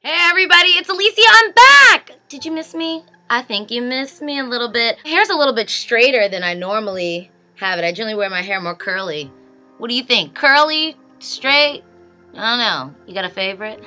Hey everybody, it's Alesia, I'm back! Did you miss me? I think you missed me a little bit. My hair's a little bit straighter than I normally have it. I generally wear my hair more curly. What do you think? Curly? Straight? I don't know. You got a favorite?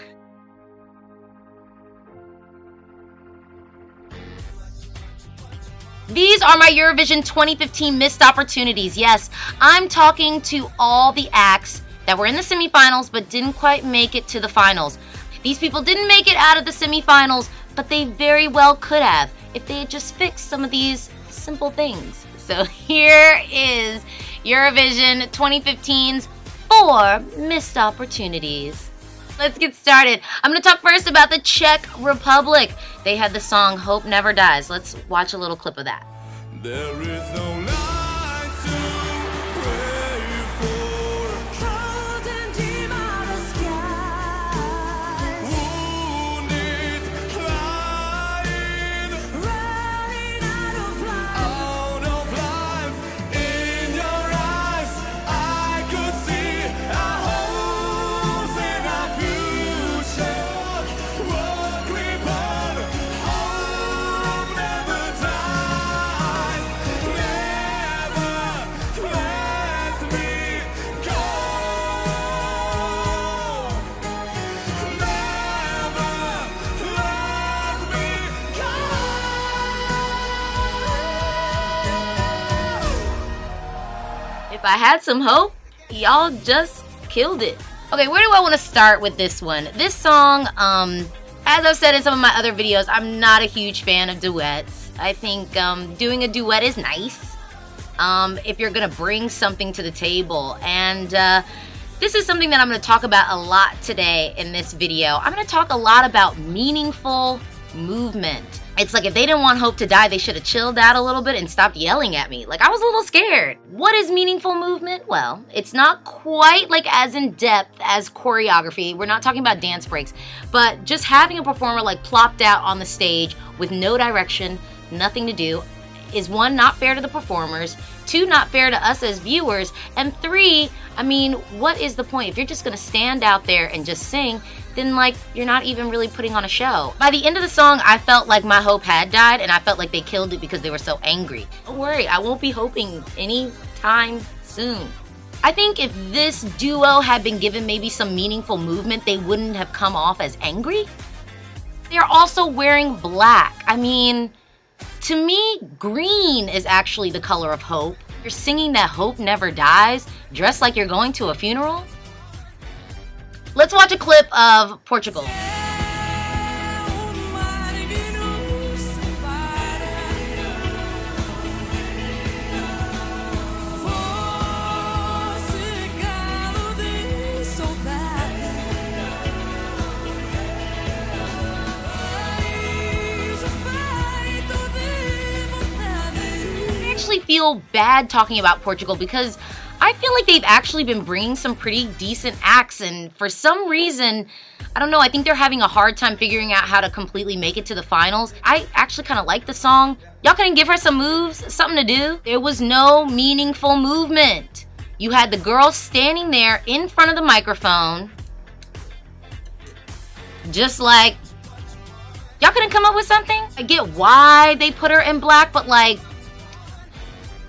These are my Eurovision 2015 missed opportunities. Yes, I'm talking to all the acts that were in the semifinals but didn't quite make it to the finals. These people didn't make it out of the semifinals, but they very well could have if they had just fixed some of these simple things. So here is Eurovision 2015's 4 missed opportunities. Let's get started. I'm going to talk first about the Czech Republic. They had the song Hope Never Dies. Let's watch a little clip of that. There is no light to pray for. Cold and dim are the skies. Wounded, flying, running out of life. In your eyes, I could see our hopes and our future. What we burn, hope never dies. If I had some hope, y'all just killed it. Okay, where do I want to start with this one? This song, as I've said in some of my other videos, I'm not a huge fan of duets. I think doing a duet is nice if you're gonna bring something to the table. And this is something that I'm gonna talk about a lot today in this video. I'm gonna talk a lot about meaningful movement. It's like if they didn't want Hope to die, they should have chilled out a little bit and stopped yelling at me. Like, I was a little scared. What is meaningful movement? Well, it's not quite like as in depth as choreography. We're not talking about dance breaks, but just having a performer like plopped out on the stage with no direction, nothing to do, is 1, not fair to the performers, 2, not fair to us as viewers, and 3, I mean, what is the point? If you're just gonna stand out there and just sing, then like, you're not even really putting on a show. By the end of the song, I felt like my hope had died, and I felt like they killed it because they were so angry. Don't worry, I won't be hoping anytime soon. I think if this duo had been given maybe some meaningful movement, they wouldn't have come off as angry. They're also wearing black. I mean, to me, green is actually the color of hope. You're singing that hope never dies, dressed like you're going to a funeral. Let's watch a clip of Portugal. I actually feel bad talking about Portugal because I feel like they've actually been bringing some pretty decent acts, and for some reason, I don't know, I think they're having a hard time figuring out how to completely make it to the finals. I actually kind of like the song. Y'all couldn't give her some moves, something to do? There was no meaningful movement. You had the girl standing there in front of the microphone, just like, y'all couldn't come up with something? I get why they put her in black, but like,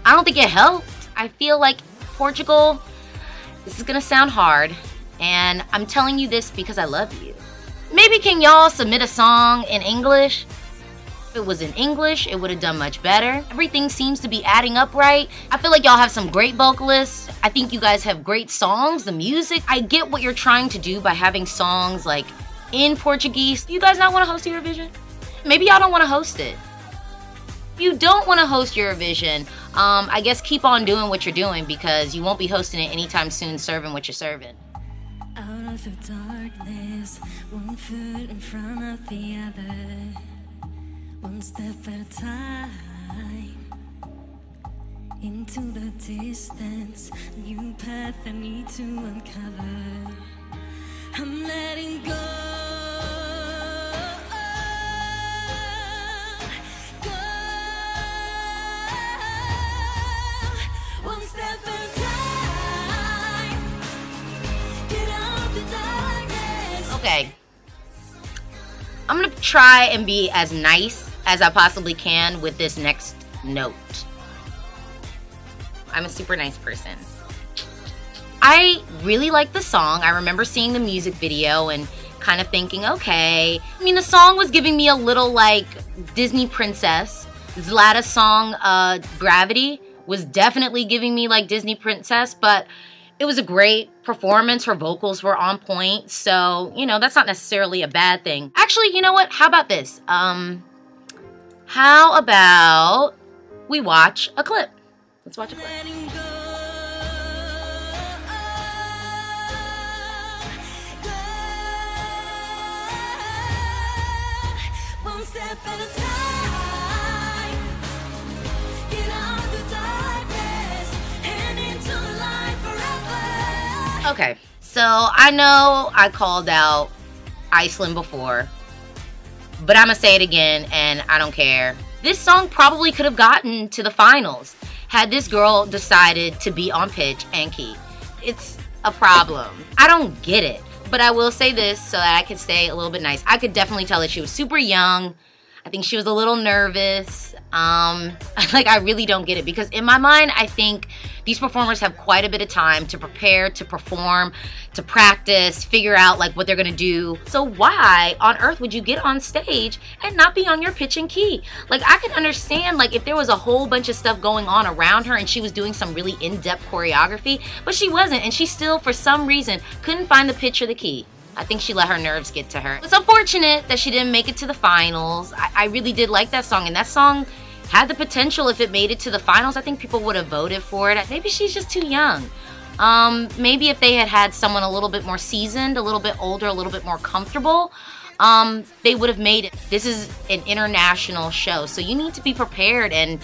I don't think it helped. I feel like Portugal, this is gonna sound hard, and I'm telling you this because I love you. Maybe can y'all submit a song in English? If it was in English, it would have done much better. Everything seems to be adding up right. I feel like y'all have some great vocalists. I think you guys have great songs, the music. I get what you're trying to do by having songs like in Portuguese. Do you guys not want to host Eurovision? Maybe y'all don't want to host it. If you don't want to host Eurovision, I guess keep on doing what you're doing because you won't be hosting it anytime soon, serving what you're serving. Out of the darkness, 1 foot in front of the other, 1 step at a time, into the distance, new path I need to uncover. I'm letting go. Okay, I'm gonna try and be as nice as I possibly can with this next note. I'm a super nice person. I really like the song. I remember seeing the music video and kind of thinking, okay. I mean, the song was giving me a little like Disney princess. Zlata's song, Gravity, was definitely giving me like Disney princess, but it was a great performance. Her vocals were on point, so, you know, that's not necessarily a bad thing. Actually, you know what? How about this? How about we watch a clip? Let's watch a clip. One step at a time. Get out of the darkness and into the light forever. Okay, so I know I called out Iceland before, but I'm gonna say it again, and I don't care. This song probably could have gotten to the finals had this girl decided to be on pitch and key. It's a problem. I don't get it. But I will say this so that I can stay a little bit nice. I could definitely tell that she was super young. I think she was a little nervous. Like, I really don't get it, because in my mind, I think these performers have quite a bit of time to prepare, to perform, to practice, figure out like what they're gonna do. So why on earth would you get on stage and not be on your pitch and key? Like, I could understand like if there was a whole bunch of stuff going on around her and she was doing some really in-depth choreography, but she wasn't, and she still, for some reason, couldn't find the pitch or the key. I think she let her nerves get to her. It's unfortunate that she didn't make it to the finals. I really did like that song, and that song had the potential. If it made it to the finals, I think people would have voted for it. Maybe she's just too young. Maybe if they had had someone a little bit more seasoned, a little bit older, a little bit more comfortable, they would have made it. This is an international show, so you need to be prepared, and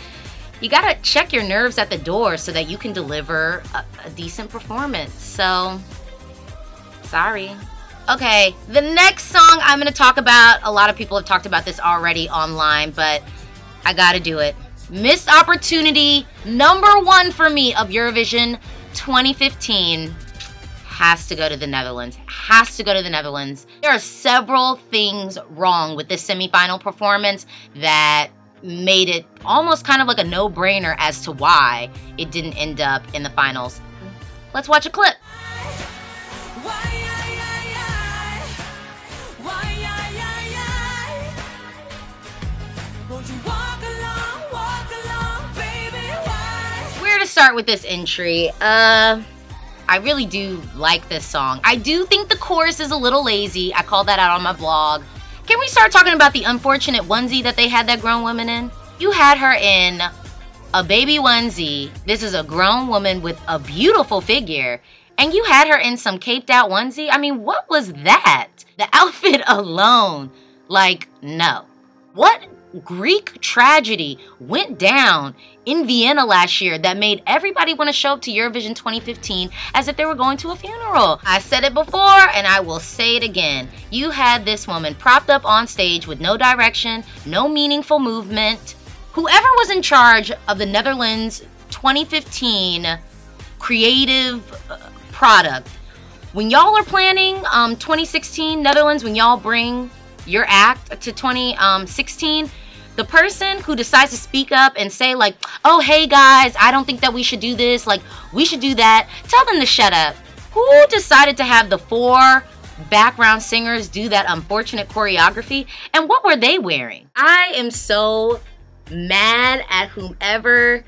you gotta check your nerves at the door so that you can deliver a decent performance. So, sorry. Okay, the next song I'm going to talk about, a lot of people have talked about this already online, but I got to do it. Missed opportunity #1 for me of Eurovision 2015 has to go to the Netherlands. Has to go to the Netherlands. There are several things wrong with this semifinal performance that made it almost kind of like a no-brainer as to why it didn't end up in the finals. Let's watch a clip. Where to start with this entry? I really do like this song. I do think the chorus is a little lazy. I called that out on my blog. Can we start talking about the unfortunate onesie that they had that grown woman in? You had her in a baby onesie. This is a grown woman with a beautiful figure. And you had her in some caped out onesie? I mean, what was that? The outfit alone. Like, no. What Greek tragedy went down in Vienna last year that made everybody want to show up to Eurovision 2015 as if they were going to a funeral? I said it before and I will say it again. You had this woman propped up on stage with no direction, no meaningful movement. Whoever was in charge of the Netherlands 2015 creative product, when y'all are planning 2016 Netherlands, when y'all bring your act to 2016, the person who decides to speak up and say like, oh, hey guys, I don't think that we should do this, like we should do that, tell them to shut up. Who decided to have the 4 background singers do that unfortunate choreography, and what were they wearing? I am so mad at whomever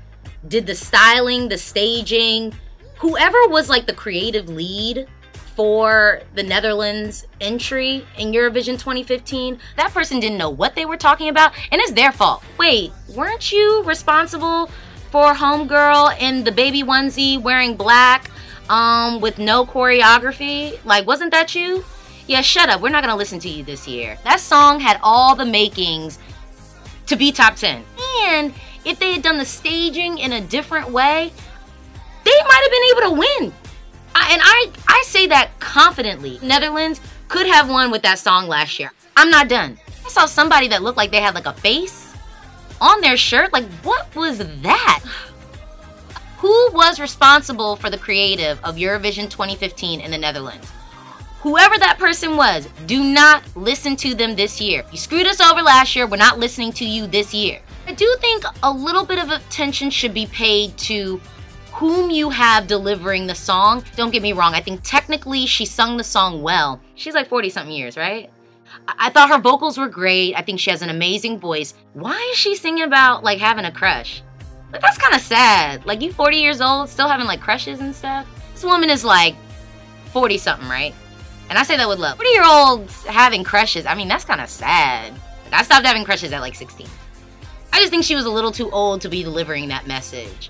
did the styling, the staging, whoever was like the creative lead for the Netherlands entry in Eurovision 2015. That person didn't know what they were talking about, and it's their fault. Wait, weren't you responsible for homegirl in the baby onesie wearing black with no choreography? Like, wasn't that you? Yeah, shut up. We're not gonna listen to you this year. That song had all the makings to be top 10. And if they had done the staging in a different way, they might have been able to win. And I say that confidently. Netherlands could have won with that song last year. I'm not done. I saw somebody that looked like they had like a face on their shirt. Like, what was that? Who was responsible for the creative of Eurovision 2015 in the Netherlands? Whoever that person was, do not listen to them this year. You screwed us over last year, we're not listening to you this year. I do think a little bit of attention should be paid to whom you have delivering the song. Don't get me wrong, I think technically she sung the song well. She's like 40-something years, right? I thought her vocals were great. I think she has an amazing voice. Why is she singing about like having a crush? Like, that's kind of sad. Like, you 40 years old still having like crushes and stuff? This woman is like 40-something, right? And I say that with love. 40-year-olds having crushes, I mean, that's kind of sad. Like, I stopped having crushes at like 16. I just think she was a little too old to be delivering that message.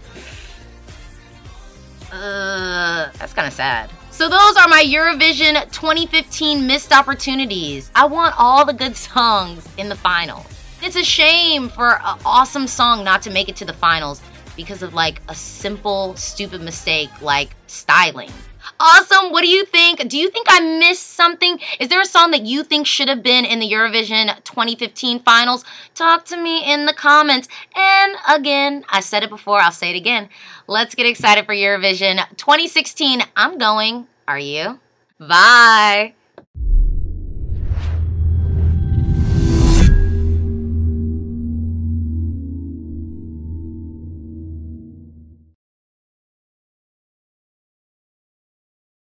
That's kind of sad. So those are my Eurovision 2015 missed opportunities. I want all the good songs in the finals. It's a shame for an awesome song not to make it to the finals because of like a simple, stupid mistake like styling. Awesome, what do you think? Do you think I missed something? Is there a song that you think should have been in the Eurovision 2015 finals? Talk to me in the comments. And again, I said it before, I'll say it again. Let's get excited for Eurovision 2016. I'm going. Are you? Bye.